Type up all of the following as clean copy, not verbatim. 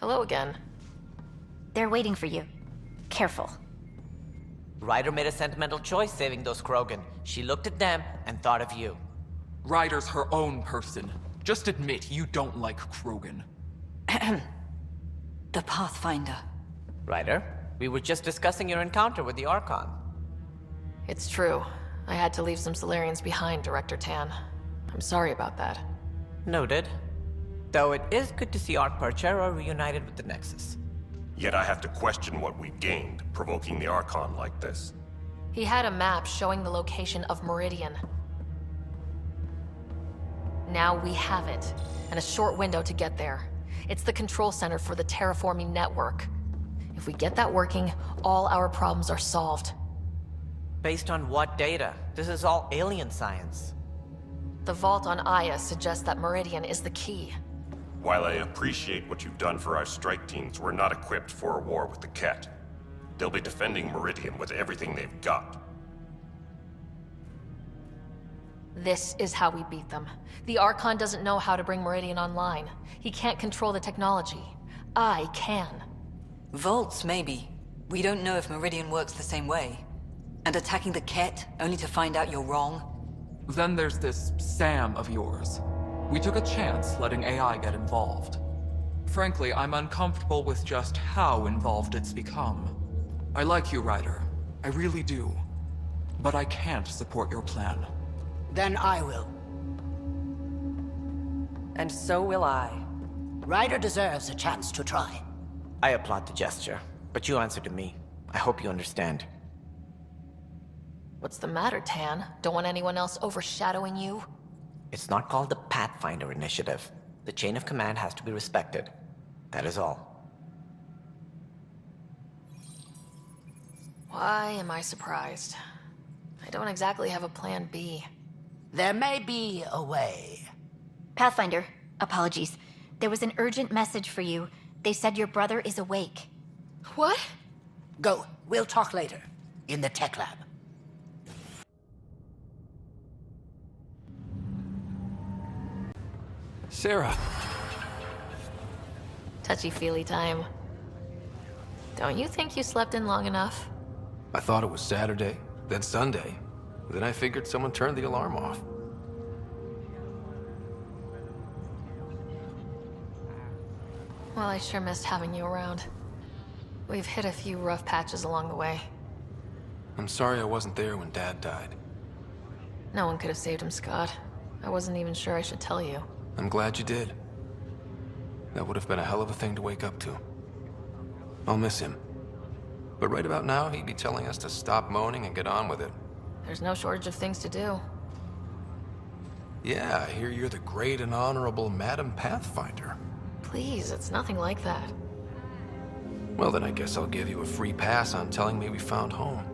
Hello again. They're waiting for you. Careful. Ryder made a sentimental choice saving those Krogan. She looked at them and thought of you. Ryder's her own person. Just admit you don't like Krogan. The Pathfinder. Ryder, we were just discussing your encounter with the Archon. It's true. I had to leave some Solarians behind, Director Tan. I'm sorry about that. Noted. Though it is good to see Arch Parchera reunited with the Nexus. Yet I have to question what we've gained, provoking the Archon like this. He had a map showing the location of Meridian. Now we have it, and a short window to get there. It's the control center for the terraforming network. If we get that working, all our problems are solved. Based on what data? This is all alien science. The vault on Aya suggests that Meridian is the key. While I appreciate what you've done for our strike teams, we're not equipped for a war with the Ket. They'll be defending Meridian with everything they've got. This is how we beat them. The Archon doesn't know how to bring Meridian online. He can't control the technology. I can. Vaults, maybe. We don't know if Meridian works the same way. And attacking the Ket, only to find out you're wrong? Then there's this Sam of yours. We took a chance letting AI get involved. Frankly, I'm uncomfortable with just how involved it's become. I like you, Ryder. I really do. But I can't support your plan. Then I will. And so will I. Ryder deserves a chance to try. I applaud the gesture, but you answer to me. I hope you understand. What's the matter, Tan? Don't want anyone else overshadowing you? It's not called the Pathfinder Initiative. The chain of command has to be respected. That is all. Why am I surprised? I don't exactly have a plan B. There may be a way. Pathfinder, apologies. There was an urgent message for you. They said your brother is awake. What? Go. We'll talk later. In the tech lab. Sarah. Touchy-feely time. Don't you think you slept in long enough? I thought it was Saturday, then Sunday. Then I figured someone turned the alarm off. Well, I sure missed having you around. We've hit a few rough patches along the way. I'm sorry I wasn't there when Dad died. No one could have saved him, Scott. I wasn't even sure I should tell you. I'm glad you did. That would have been a hell of a thing to wake up to. I'll miss him. But right about now, he'd be telling us to stop moaning and get on with it. There's no shortage of things to do. Yeah, I hear you're the great and honorable Madam Pathfinder. Please, it's nothing like that. Well, then I guess I'll give you a free pass on telling me we found home.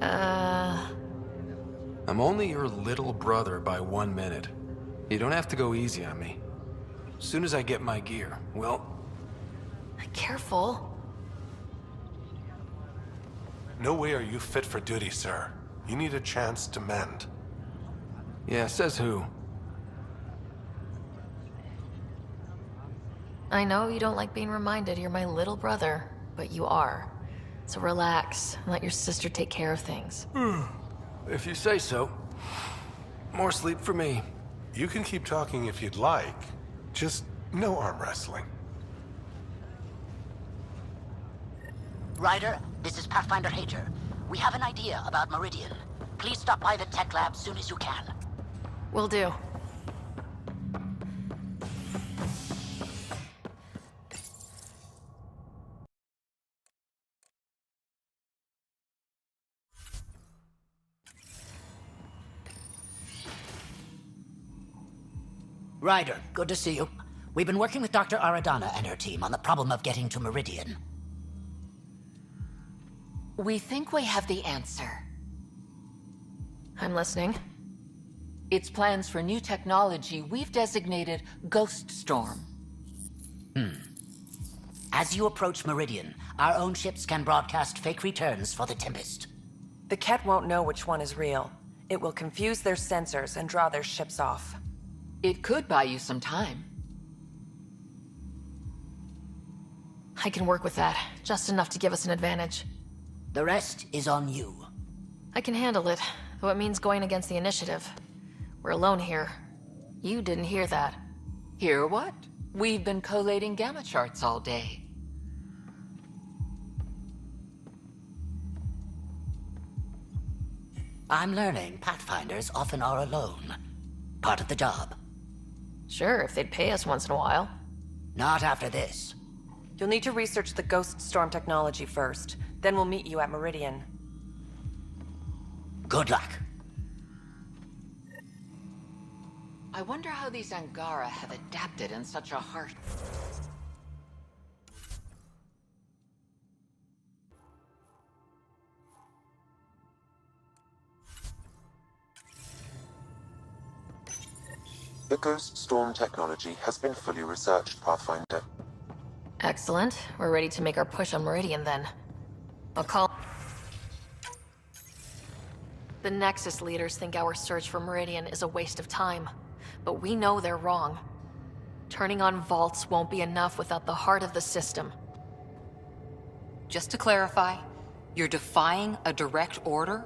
I'm only your little brother by 1 minute. You don't have to go easy on me. As soon as I get my gear, well... Careful. No way are you fit for duty, sir. You need a chance to mend. Yeah, says who? I know you don't like being reminded you're my little brother, but you are. So relax and let your sister take care of things. If you say so. More sleep for me. You can keep talking if you'd like. Just no arm wrestling. Ryder, this is Pathfinder Hager. We have an idea about Meridian. Please stop by the tech lab soon as you can. Will do. Ryder, good to see you. We've been working with Dr. Aradana and her team on the problem of getting to Meridian. We think we have the answer. I'm listening. It's plans for new technology we've designated Ghost Storm. As you approach Meridian, our own ships can broadcast fake returns for the Tempest. The Ket won't know which one is real. It will confuse their sensors and draw their ships off. It could buy you some time. I can work with that, just enough to give us an advantage. The rest is on you. I can handle it, though it means going against the initiative. We're alone here. You didn't hear that. Hear what? We've been collating gamma charts all day. I'm learning Pathfinders often are alone. Part of the job. Sure, if they'd pay us once in a while. Not after this. You'll need to research the Ghost Storm technology first. Then we'll meet you at Meridian. Good luck. I wonder how these Angara have adapted in such a harsh... The Ghost Storm technology has been fully researched, Pathfinder. Excellent. We're ready to make our push on Meridian then. I'll call... The Nexus leaders think our search for Meridian is a waste of time. But we know they're wrong. Turning on vaults won't be enough without the heart of the system. Just to clarify, you're defying a direct order?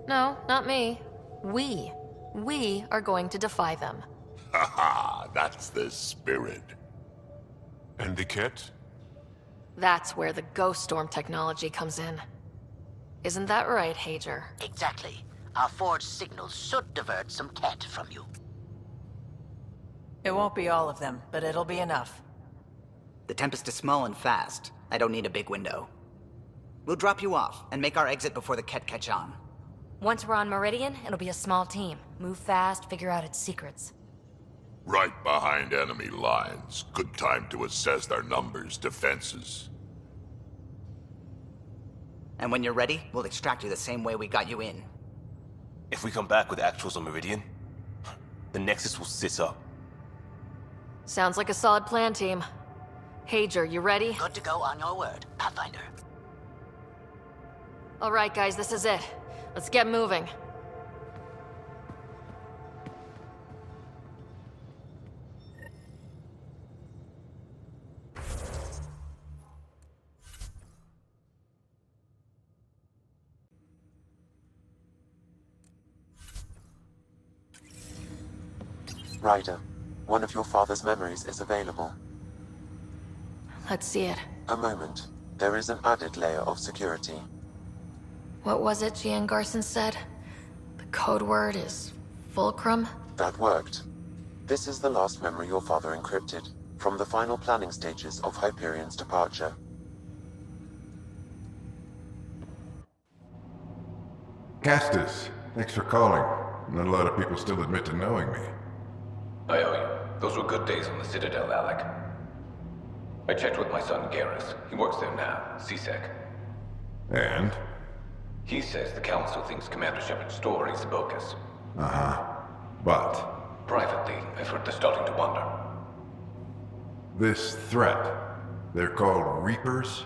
No, not me. We. We are going to defy them. Haha, that's the spirit. And the kit? That's where the Ghost Storm technology comes in. Isn't that right, Hager? Exactly. Our forged signals should divert some cat from you. It won't be all of them, but it'll be enough. The Tempest is small and fast. I don't need a big window. We'll drop you off and make our exit before the Ket catch on. Once we're on Meridian, it'll be a small team. Move fast, figure out its secrets. Right behind enemy lines. Good time to assess their numbers, defenses. And when you're ready, we'll extract you the same way we got you in. If we come back with actuals on Meridian, the Nexus will sit up. Sounds like a solid plan, team. Hager, you ready? Good to go on your word, Pathfinder. All right, guys, this is it. Let's get moving. Ryder, one of your father's memories is available. Let's see it. A moment. There is an added layer of security. What was it Gian Garson said? The code word is Fulcrum? That worked. This is the last memory your father encrypted, from the final planning stages of Hyperion's departure. Castus, thanks for calling. Not a lot of people still admit to knowing me. I owe you. Those were good days on the Citadel, Alec. I checked with my son Garrus. He works there now, CSEC. And? He says the Council thinks Commander Shepard's story is bogus. Uh-huh. But? Privately, I've heard they're starting to wonder. This threat, they're called Reapers?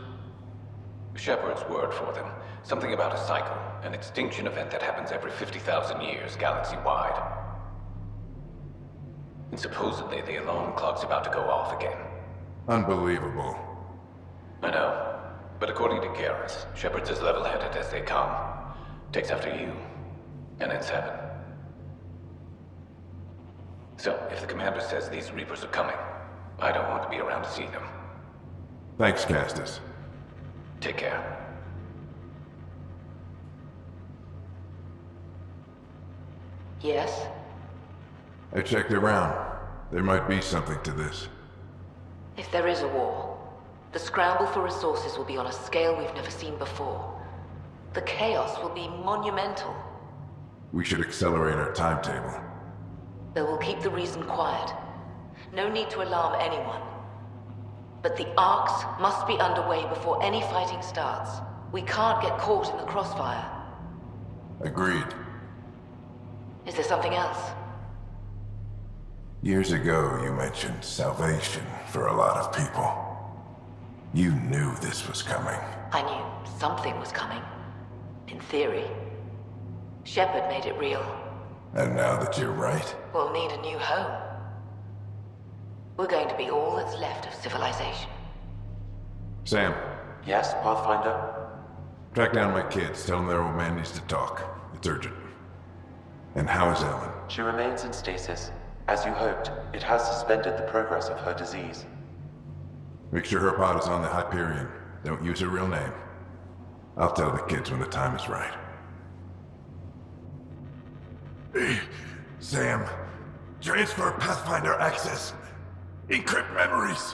Shepard's word for them. Something about a cycle, an extinction event that happens every 50,000 years, galaxy-wide. And supposedly the alarm clock's about to go off again. Unbelievable. I know. But according to Garrus, Shepard's as level-headed as they come. Takes after you. And it's heaven. So, if the commander says these Reapers are coming, I don't want to be around to see them. Thanks, Castus. Take care. Yes? I checked around. There might be something to this. If there is a war, the scramble for resources will be on a scale we've never seen before. The chaos will be monumental. We should accelerate our timetable. They will keep the reason quiet. No need to alarm anyone. But the arcs must be underway before any fighting starts. We can't get caught in the crossfire. Agreed. Is there something else? Years ago, you mentioned salvation for a lot of people. You knew this was coming. I knew something was coming. In theory. Shepard made it real. And now that you're right? We'll need a new home. We're going to be all that's left of civilization. Sam, Yes, Pathfinder? track down my kids. Tell them their old man needs to talk. It's urgent. And how is Ellen? She remains in stasis. As you hoped, it has suspended the progress of her disease. Make sure her pod is on the Hyperion. Don't use her real name. I'll tell the kids when the time is right. Sam, transfer Pathfinder access. Encrypt memories.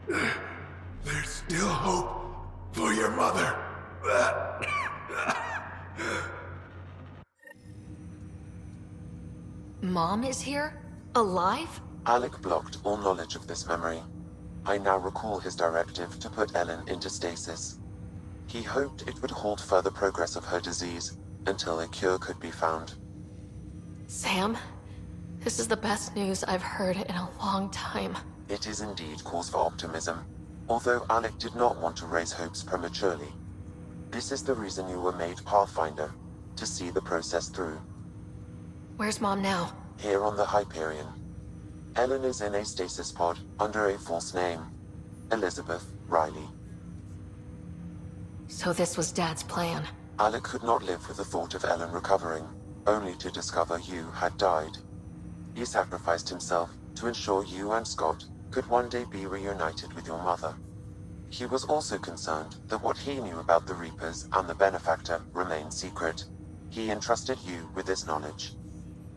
There's still hope for your mother. Mom is here? Alive? Alec blocked all knowledge of this memory. I now recall his directive to put Ellen into stasis. He hoped it would halt further progress of her disease until a cure could be found. Sam, this is the best news I've heard in a long time. It is indeed cause for optimism, although Alec did not want to raise hopes prematurely. This is the reason you were made Pathfinder, to see the process through. Where's Mom now? Here on the Hyperion. Ellen is in a stasis pod under a false name, Elizabeth Riley. So this was Dad's plan. Alec could not live with the thought of Ellen recovering, only to discover you had died. He sacrificed himself to ensure you and Scott could one day be reunited with your mother. He was also concerned that what he knew about the Reapers and the Benefactor remained secret. He entrusted you with this knowledge.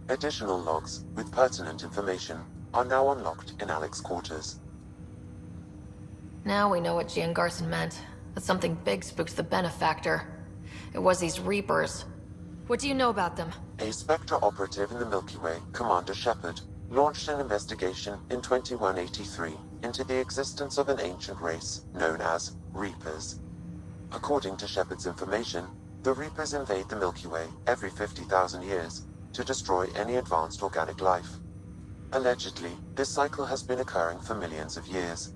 Additional logs with pertinent information are now unlocked in Alec's quarters. Now we know what Gian Garson meant. That something big spooked the Benefactor. It was these Reapers. What do you know about them? A Spectre operative in the Milky Way, Commander Shepard, launched an investigation in 2183 into the existence of an ancient race known as Reapers. According to Shepard's information, the Reapers invade the Milky Way every 50,000 years to destroy any advanced organic life. Allegedly, this cycle has been occurring for millions of years.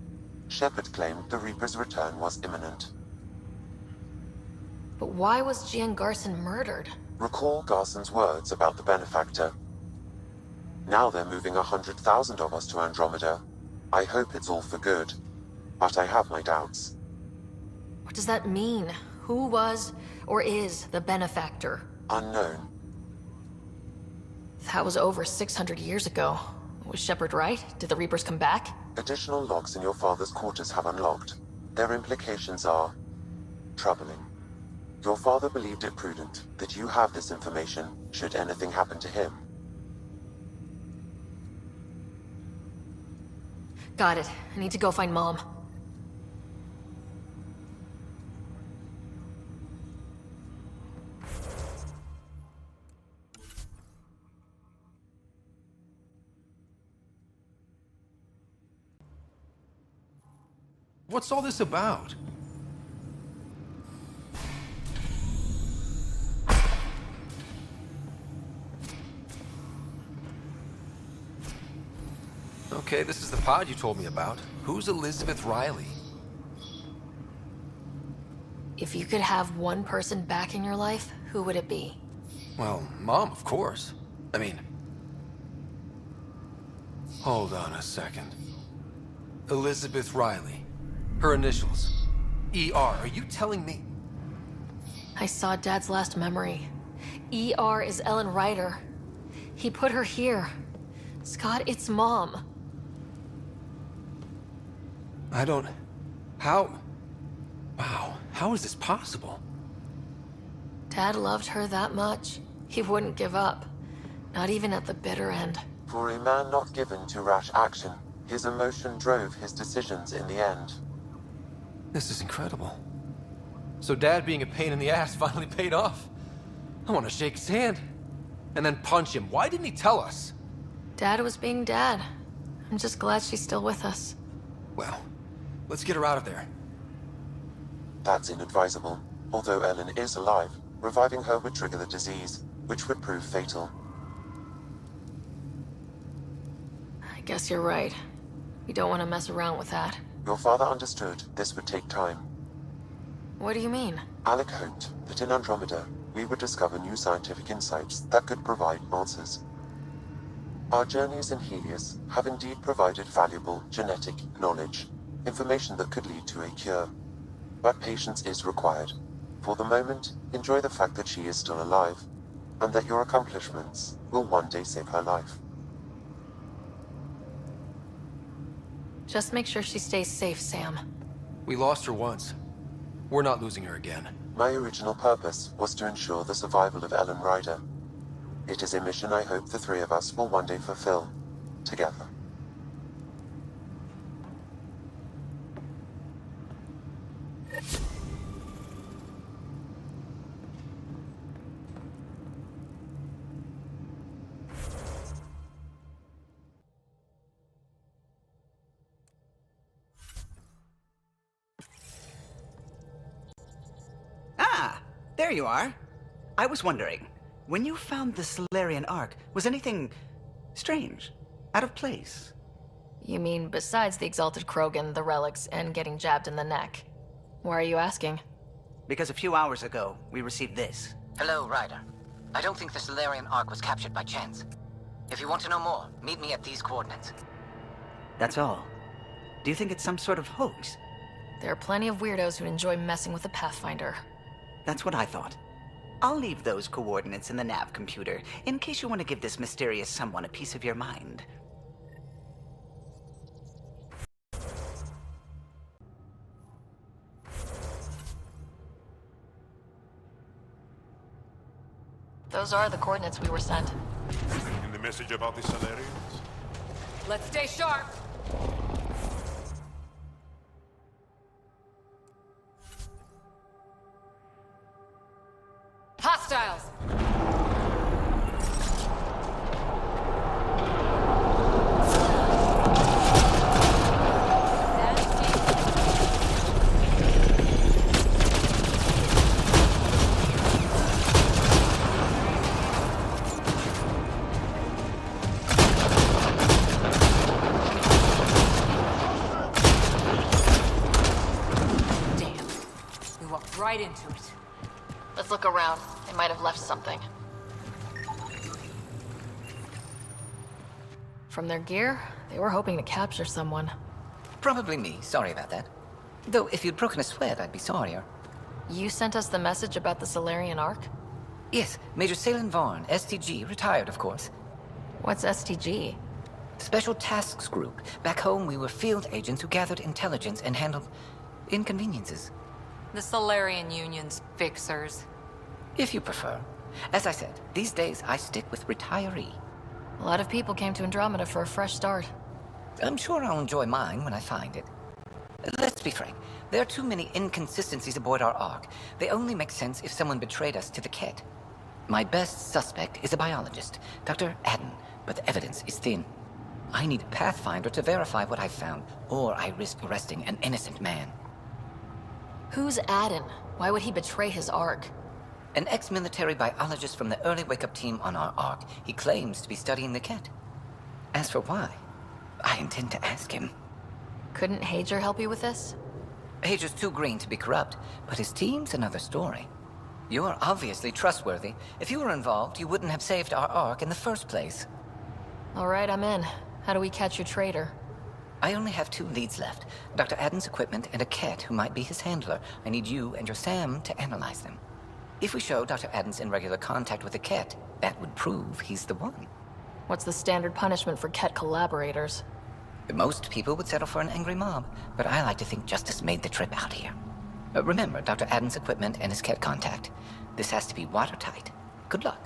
Shepard claimed the Reaper's return was imminent. But why was Gian Garson murdered? Recall Garson's words about the Benefactor. Now they're moving 100,000 of us to Andromeda. I hope it's all for good, but I have my doubts. What does that mean? Who was, or is, the Benefactor? Unknown. That was over 600 years ago. Was Shepard right? Did the Reapers come back? Additional logs in your father's quarters have unlocked. Their implications are troubling. Your father believed it prudent that you have this information should anything happen to him. Got it. I need to go find Mom. What's all this about? Okay, this is the pod you told me about. Who's Elizabeth Riley? If you could have one person back in your life, who would it be? Well, Mom, of course. I mean... Hold on a second. Elizabeth Riley. Her initials. ER. Are you telling me... I saw Dad's last memory. ER is Ellen Ryder. He put her here. Scott, it's Mom. I don't... How... Wow, how is this possible? Dad loved her that much. He wouldn't give up. Not even at the bitter end. For a man not given to rash action, his emotion drove his decisions in the end. This is incredible. So Dad being a pain in the ass finally paid off. I want to shake his hand. And then punch him. Why didn't he tell us? Dad was being Dad. I'm just glad she's still with us. Well, let's get her out of there. That's inadvisable. Although Ellen is alive, reviving her would trigger the disease, which would prove fatal. I guess you're right. We don't want to mess around with that. Your father understood this would take time. What do you mean? Alec hoped that in Andromeda, we would discover new scientific insights that could provide answers. Our journeys in Helios have indeed provided valuable genetic knowledge, information that could lead to a cure. But patience is required. For the moment, enjoy the fact that she is still alive, and that your accomplishments will one day save her life. Just make sure she stays safe, Sam. We lost her once. We're not losing her again. My original purpose was to ensure the survival of Ellen Ryder. It is a mission I hope the three of us will one day fulfill, together. Ah, there you are. I was wondering, when you found the Solarian Ark, was anything strange, out of place? You mean besides the Exalted Krogan, the relics, and getting jabbed in the neck? Why are you asking? Because a few hours ago, we received this. Hello, Ryder. I don't think the Solarian Ark was captured by chance. If you want to know more, meet me at these coordinates. That's all. Do you think it's some sort of hoax? There are plenty of weirdos who enjoy messing with the Pathfinder. That's what I thought. I'll leave those coordinates in the nav computer, in case you want to give this mysterious someone a piece of your mind. Those are the coordinates we were sent. In the message about the Solarians? Let's stay sharp! Hostiles! Damn. We walked right into it. Let's look around. They might have left something. From their gear, they were hoping to capture someone. Probably me. Sorry about that. Though, if you'd broken a sweat, I'd be sorrier. You sent us the message about the Solarian Ark? Yes, Major Salin Vaughn, STG, retired, of course. What's STG? Special Tasks Group. Back home, we were field agents who gathered intelligence and handled inconveniences. The Solarian Union's fixers. If you prefer. As I said, these days I stick with retiree. A lot of people came to Andromeda for a fresh start. I'm sure I'll enjoy mine when I find it. Let's be frank. There are too many inconsistencies aboard our Ark. They only make sense if someone betrayed us to the Ket. My best suspect is a biologist, Dr. Adden, but the evidence is thin. I need a Pathfinder to verify what I've found, or I risk arresting an innocent man. Who's Adden? Why would he betray his Ark? An ex-military biologist from the early wake-up team on our Ark. He claims to be studying the Ket. As for why, I intend to ask him. Couldn't Hager help you with this? Hager's too green to be corrupt, but his team's another story. You're obviously trustworthy. If you were involved, you wouldn't have saved our Ark in the first place. All right, I'm in. How do we catch your traitor? I only have 2 leads left. Dr. Adden's equipment and a Ket who might be his handler. I need you and your Sam to analyze them. If we show Dr. Adden's in regular contact with the Ket, that would prove he's the one. What's the standard punishment for Ket collaborators? Most people would settle for an angry mob, but I like to think justice made the trip out here. Remember Dr. Adden's equipment and his Ket contact. This has to be watertight. Good luck.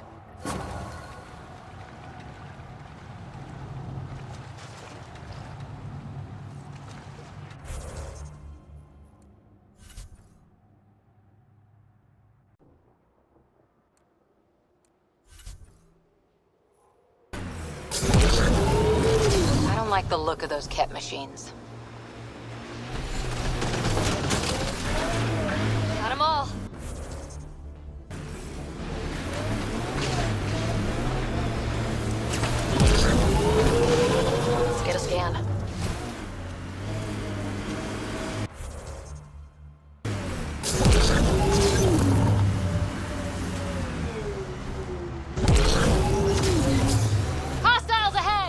I don't like the look of those Ket machines. Got 'em all. Let's get a scan. Hostiles ahead!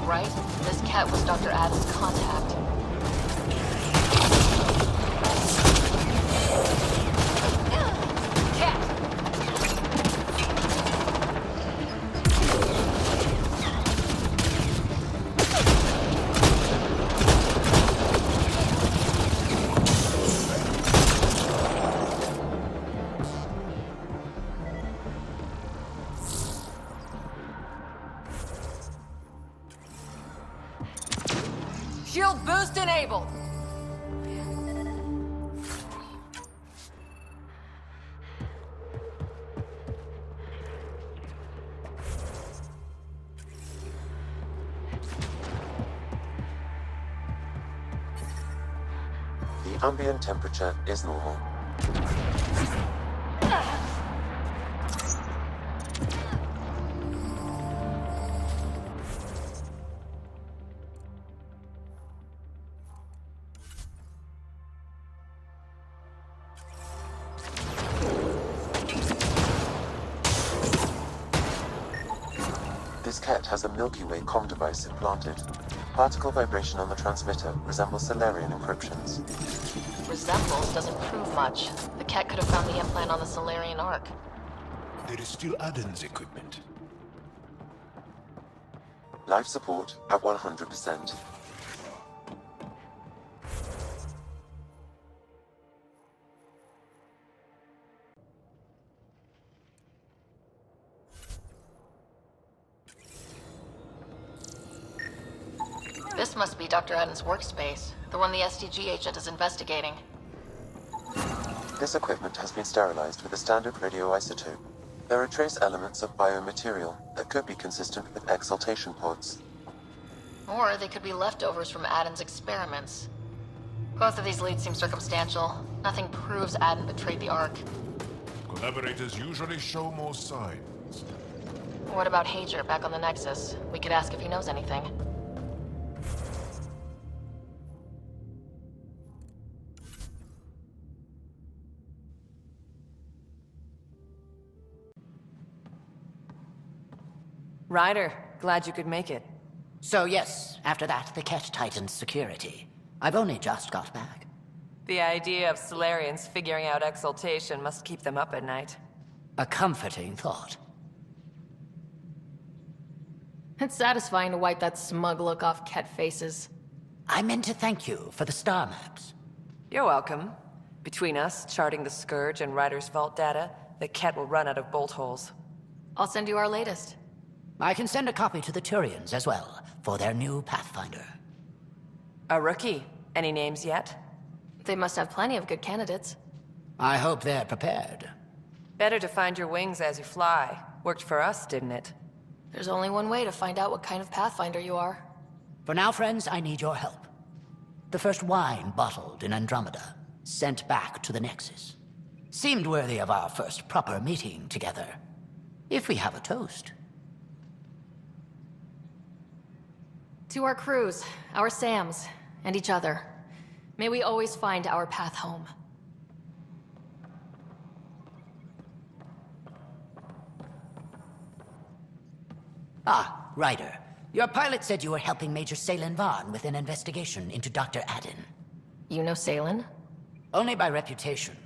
right? This cat was Dr. Adam's contact. Shield boost enabled! The ambient temperature is normal. This cat has a Milky Way comm device implanted. Particle vibration on the transmitter resembles Solarian encryptions. Resembles doesn't prove much. The cat could have found the implant on the Solarian Ark. There is still Aden's equipment. Life support at 100%. This must be Dr. Adam's workspace, the one the SDG agent is investigating. This equipment has been sterilized with a standard radioisotope. There are trace elements of biomaterial that could be consistent with exaltation pods. Or they could be leftovers from Adam's experiments. Both of these leads seem circumstantial. Nothing proves Adam betrayed the Ark. Collaborators usually show more signs. What about Hager back on the Nexus? We could ask if he knows anything. Ryder, glad you could make it. So yes, after that, the Ket tightened security. I've only just got back. The idea of Solarians figuring out exaltation must keep them up at night. A comforting thought. It's satisfying to wipe that smug look off Ket faces. I meant to thank you for the star maps. You're welcome. Between us, charting the Scourge and Ryder's vault data, the Ket will run out of bolt holes. I'll send you our latest. I can send a copy to the Turians as well, for their new Pathfinder. A rookie. Any names yet? They must have plenty of good candidates. I hope they're prepared. Better to find your wings as you fly. Worked for us, didn't it? There's only one way to find out what kind of Pathfinder you are. For now, friends, I need your help. The first wine bottled in Andromeda, sent back to the Nexus. Seemed worthy of our first proper meeting together. If we have a toast. To our crews, our Sams, and each other. May we always find our path home. Ah, Ryder. Your pilot said you were helping Major Salen Vaughn with an investigation into Dr. Aden. You know Salen? Only by reputation.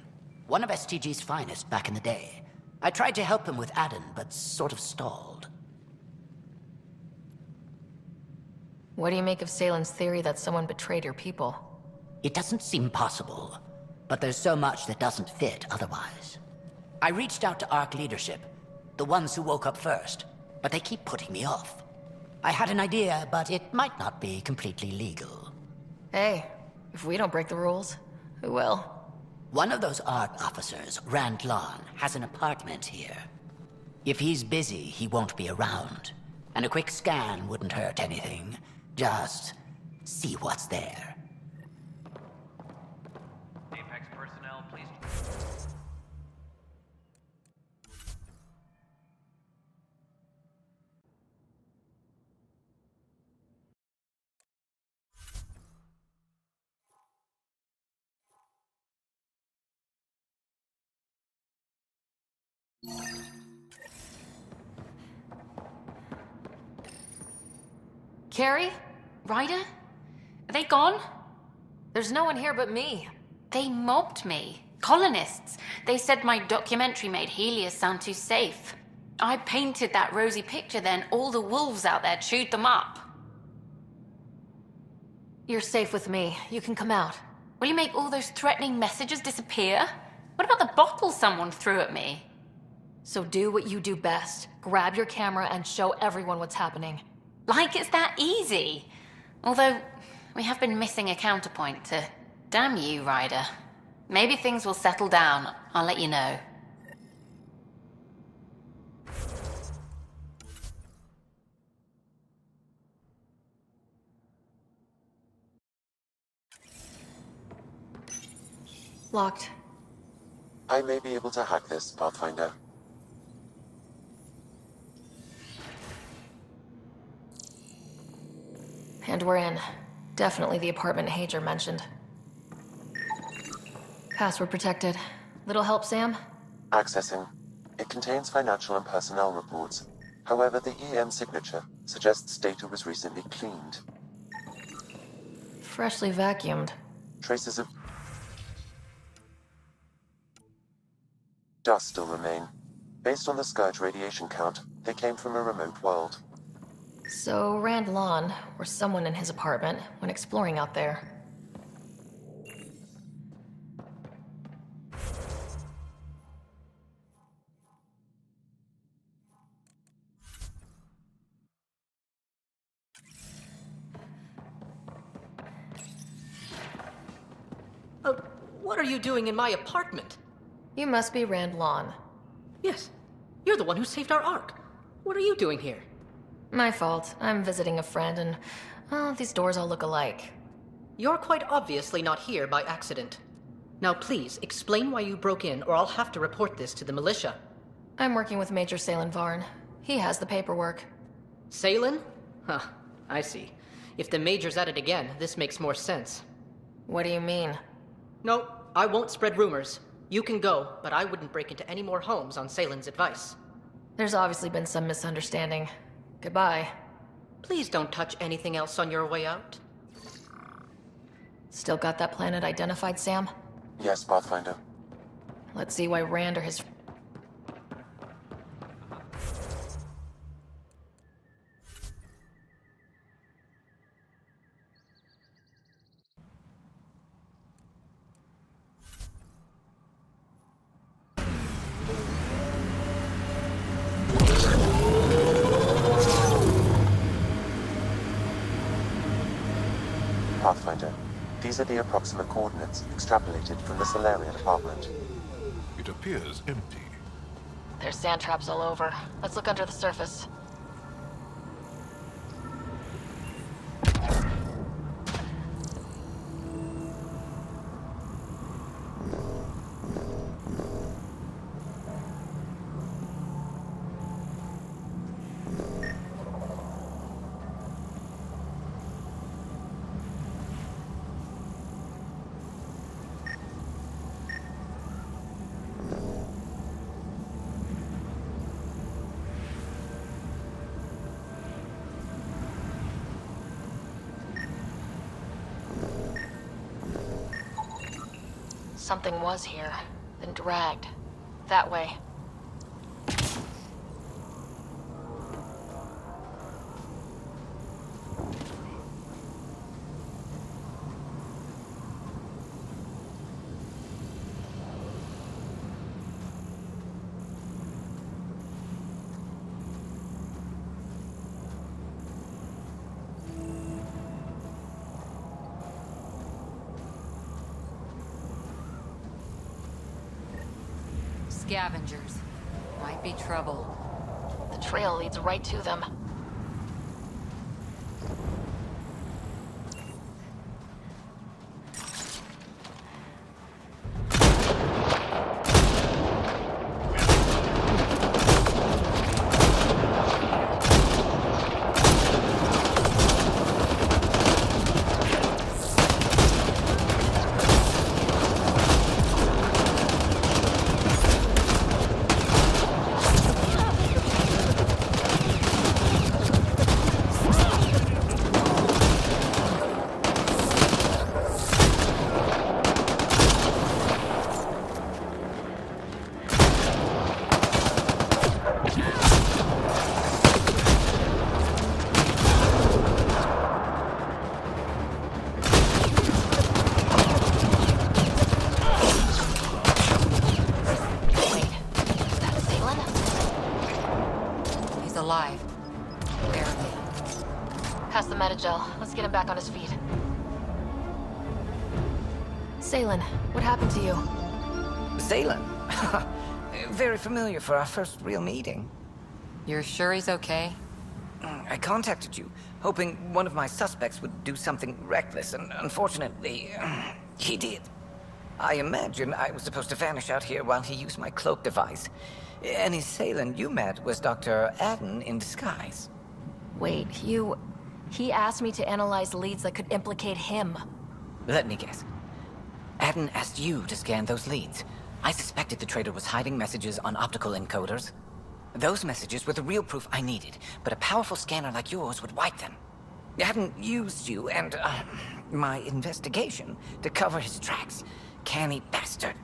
One of STG's finest back in the day. I tried to help him with Aden, but sort of stalled. What do you make of Salen's theory that someone betrayed your people? It doesn't seem possible, but there's so much that doesn't fit otherwise. I reached out to ARC leadership, the ones who woke up first, but they keep putting me off. I had an idea, but it might not be completely legal. Hey, if we don't break the rules, who will? One of those ARC officers, Rand Lon, has an apartment here. If he's busy, he won't be around, and a quick scan wouldn't hurt anything. Just see what's there. Apex personnel, please. Carrie? Ryder? Are they gone? There's no one here but me. They mobbed me. Colonists. They said my documentary made Helios sound too safe. I painted that rosy picture then. All the wolves out there chewed them up. You're safe with me. You can come out. Will you make all those threatening messages disappear? What about the bottle someone threw at me? So do what you do best. Grab your camera and show everyone what's happening. Like it's that easy. Although, we have been missing a counterpoint to... Damn you, Ryder. Maybe things will settle down. I'll let you know. Locked. I may be able to hack this, Pathfinder. And we're in. Definitely the apartment Hager mentioned. Password protected. Little help, Sam? Accessing. It contains financial and personnel reports. However, the EM signature suggests data was recently cleaned. Freshly vacuumed. Traces of dust still remain. Based on the Scourge radiation count, they came from a remote world. So Rand Lawn, or someone in his apartment, went exploring out there. What are you doing in my apartment? You must be Rand Lawn. Yes. You're the one who saved our Ark. What are you doing here? My fault. I'm visiting a friend and... well, these doors all look alike. You're quite obviously not here by accident. Now please, explain why you broke in or I'll have to report this to the militia. I'm working with Major Salen Varn. He has the paperwork. Salen? Huh, I see. If the Major's at it again, this makes more sense. What do you mean? No, I won't spread rumors. You can go, but I wouldn't break into any more homes on Salen's advice. There's obviously been some misunderstanding. Goodbye. Please don't touch anything else on your way out. Still got that planet identified, Sam? Yes, Pathfinder. Let's see why Rand or his... Pathfinder, these are the approximate coordinates extrapolated from the Solarian apartment. It appears empty. There's sand traps all over. Let's look under the surface. Something was here, then dragged. That way. Scavengers. Might be trouble. The trail leads right to them. alive. Barely. Pass the metagel. Let's get him back on his feet. Salen, what happened to you? Salen? Very familiar for our first real meeting. You're sure he's okay? I contacted you, hoping one of my suspects would do something reckless, and unfortunately, he did. I imagine I was supposed to vanish out here while he used my cloak device. Any Salen you met was Dr. Adden in disguise. Wait, He asked me to analyze leads that could implicate him. Let me guess. Adden asked you to scan those leads. I suspected the traitor was hiding messages on optical encoders. Those messages were the real proof I needed, but a powerful scanner like yours would wipe them. Adden used you and, my investigation to cover his tracks. Canny bastard.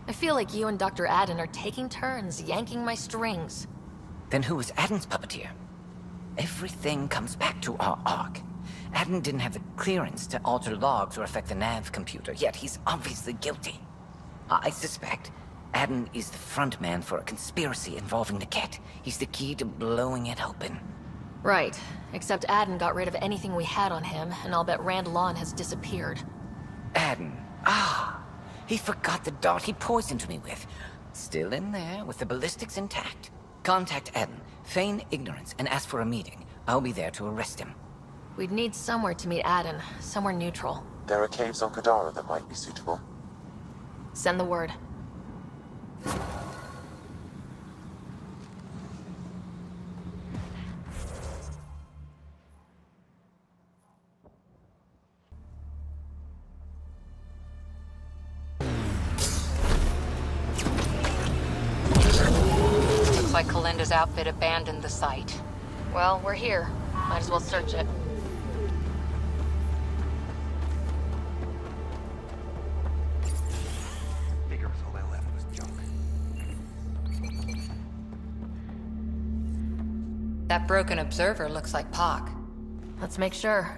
I feel like you and Dr. Adden are taking turns yanking my strings. Then who was Adden's puppeteer? Everything comes back to our Ark. Adden didn't have the clearance to alter logs or affect the nav computer, yet he's obviously guilty. I suspect Adden is the front man for a conspiracy involving the Ket. He's the key to blowing it open. Right, except Adden got rid of anything we had on him, and I'll bet Rand Lawn has disappeared. Adden. He forgot the dart he poisoned me with. Still in there, with the ballistics intact. Contact Adden, feign ignorance, and ask for a meeting. I'll be there to arrest him. We'd need somewhere to meet Adden, somewhere neutral. There are caves on Kadara that might be suitable. Send the word. Looks like Kalinda's outfit abandoned the site. Well, we're here. Might as well search it. That broken observer looks like Pac. Let's make sure.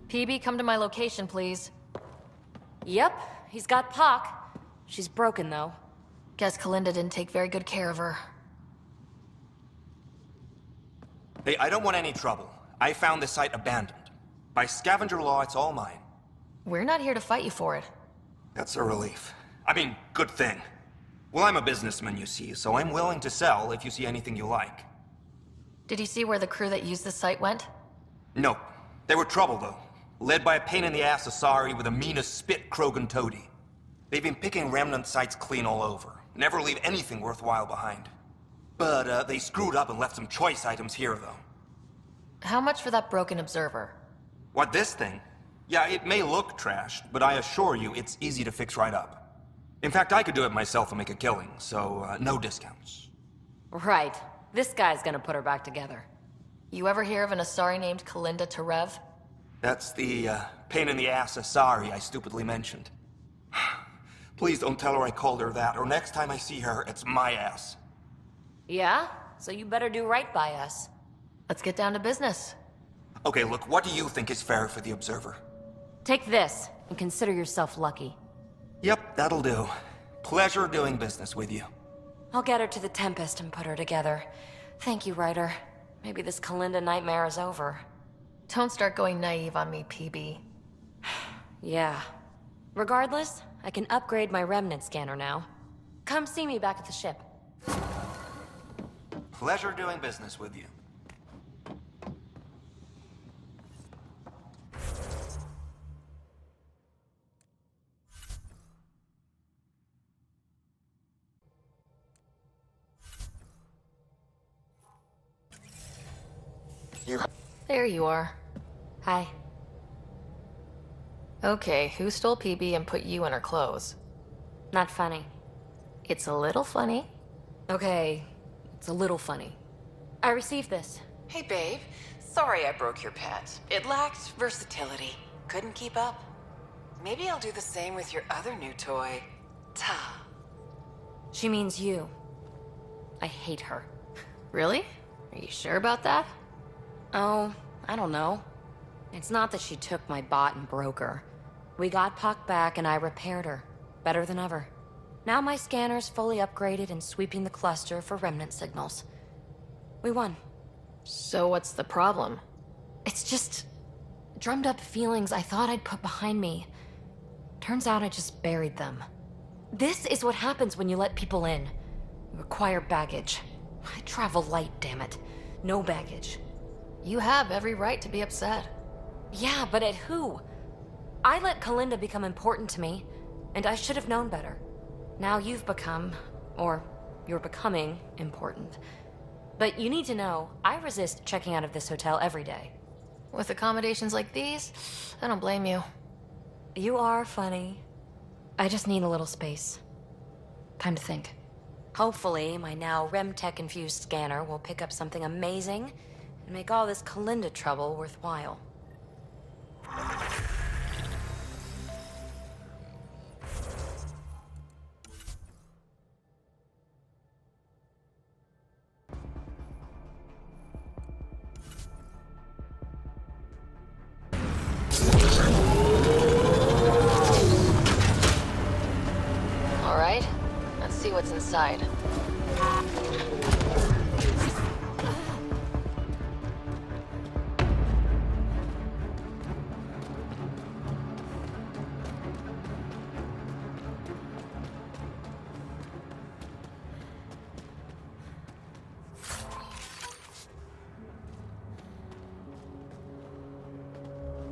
PB, come to my location, please. Yep, he's got Pac. She's broken, though. Guess Kalinda didn't take very good care of her. Hey, I don't want any trouble. I found the site abandoned. By scavenger law, it's all mine. We're not here to fight you for it. That's a relief. I mean, good thing. Well, I'm a businessman, you see, so I'm willing to sell if you see anything you like. Did you see where the crew that used the site went? Nope. They were trouble, though. Led by a pain-in-the-ass Asari with the meanest spit Krogan toady. They've been picking remnant sites clean all over. Never leave anything worthwhile behind. But, they screwed up and left some choice items here, though. How much for that broken observer? What, this thing? Yeah, it may look trashed, but I assure you it's easy to fix right up. In fact, I could do it myself and make a killing, so, no discounts. Right. This guy's gonna put her back together. You ever hear of an Asari named Kalinda Terev? That's the, pain-in-the-ass Asari I stupidly mentioned. Please don't tell her I called her that, or next time I see her, it's my ass. Yeah? So you better do right by us. Let's get down to business. Okay, look, what do you think is fair for the Observer? Take this, and consider yourself lucky. Yep, that'll do. Pleasure doing business with you. I'll get her to the Tempest and put her together. Thank you, Ryder. Maybe this Kalinda nightmare is over. Don't start going naive on me, PB. Yeah. Regardless, I can upgrade my remnant scanner now. Come see me back at the ship. Pleasure doing business with you. There you are. Hi. Okay, who stole PB and put you in her clothes? Not funny. It's a little funny. Okay, it's a little funny. I received this. Hey, babe. Sorry I broke your pet. It lacked versatility. Couldn't keep up. Maybe I'll do the same with your other new toy, Ta. She means you. I hate her. Really? Are you sure about that? Oh, I don't know. It's not that she took my bot and broke her. We got Puck back and I repaired her. Better than ever. Now my scanner's fully upgraded and sweeping the cluster for remnant signals. We won. So what's the problem? It's just drummed up feelings I thought I'd put behind me. Turns out I just buried them. This is what happens when you let people in. You acquire baggage. I travel light, damn it. No baggage. You have every right to be upset. Yeah, but at who? I let Kalinda become important to me, and I should have known better. Now you've become, or you're becoming, important. But you need to know, I resist checking out of this hotel every day. With accommodations like these, I don't blame you. You are funny. I just need a little space. Time to think. Hopefully, my now REM-tech-infused scanner will pick up something amazing and make all this Kalinda trouble worthwhile. All right, let's see what's inside.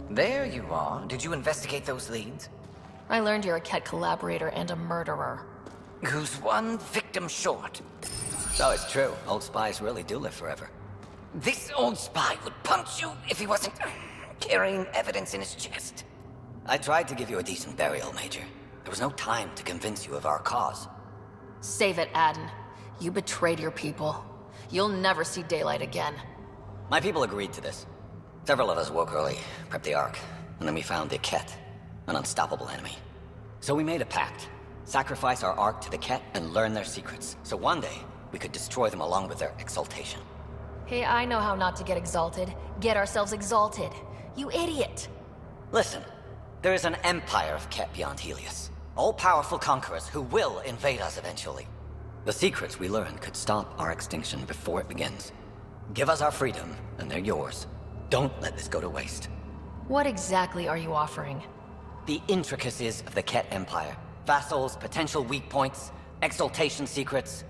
There you are. Did you investigate those leads? I learned you're a Ket collaborator and a murderer. Who's one victim short? So it's true. Old spies really do live forever. This old spy would punch you if he wasn't carrying evidence in his chest. I tried to give you a decent burial, Major. There was no time to convince you of our cause. Save it, Aden. You betrayed your people. You'll never see daylight again. My people agreed to this. Several of us woke early, prepped the Ark, and then we found the Ket, an unstoppable enemy. So we made a pact. Sacrifice our Ark to the Ket and learn their secrets, so one day we could destroy them along with their exaltation. Hey, I know how not to get exalted. Get ourselves exalted. You idiot! Listen, there is an empire of Ket beyond Helios. All-powerful conquerors who will invade us eventually. The secrets we learn could stop our extinction before it begins. Give us our freedom, and they're yours. Don't let this go to waste. What exactly are you offering? The intricacies of the Ket Empire. Vassals, potential weak points, exaltation secrets.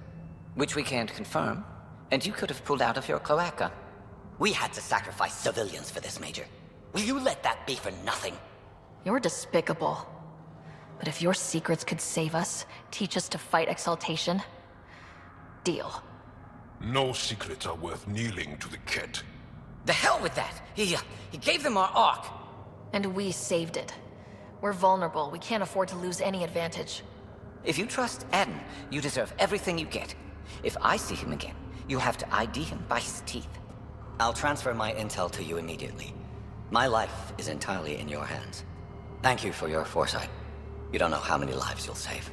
Which we can't confirm. And you could have pulled out of your cloaca. We had to sacrifice civilians for this, Major. Will you let that be for nothing? You're despicable. But if your secrets could save us, teach us to fight exaltation, deal. No secrets are worth kneeling to the Ket. The hell with that! He gave them our Ark. And we saved it. We're vulnerable. We can't afford to lose any advantage. If you trust Aden, you deserve everything you get. If I see him again, you'll have to ID him by his teeth. I'll transfer my intel to you immediately. My life is entirely in your hands. Thank you for your foresight. You don't know how many lives you'll save.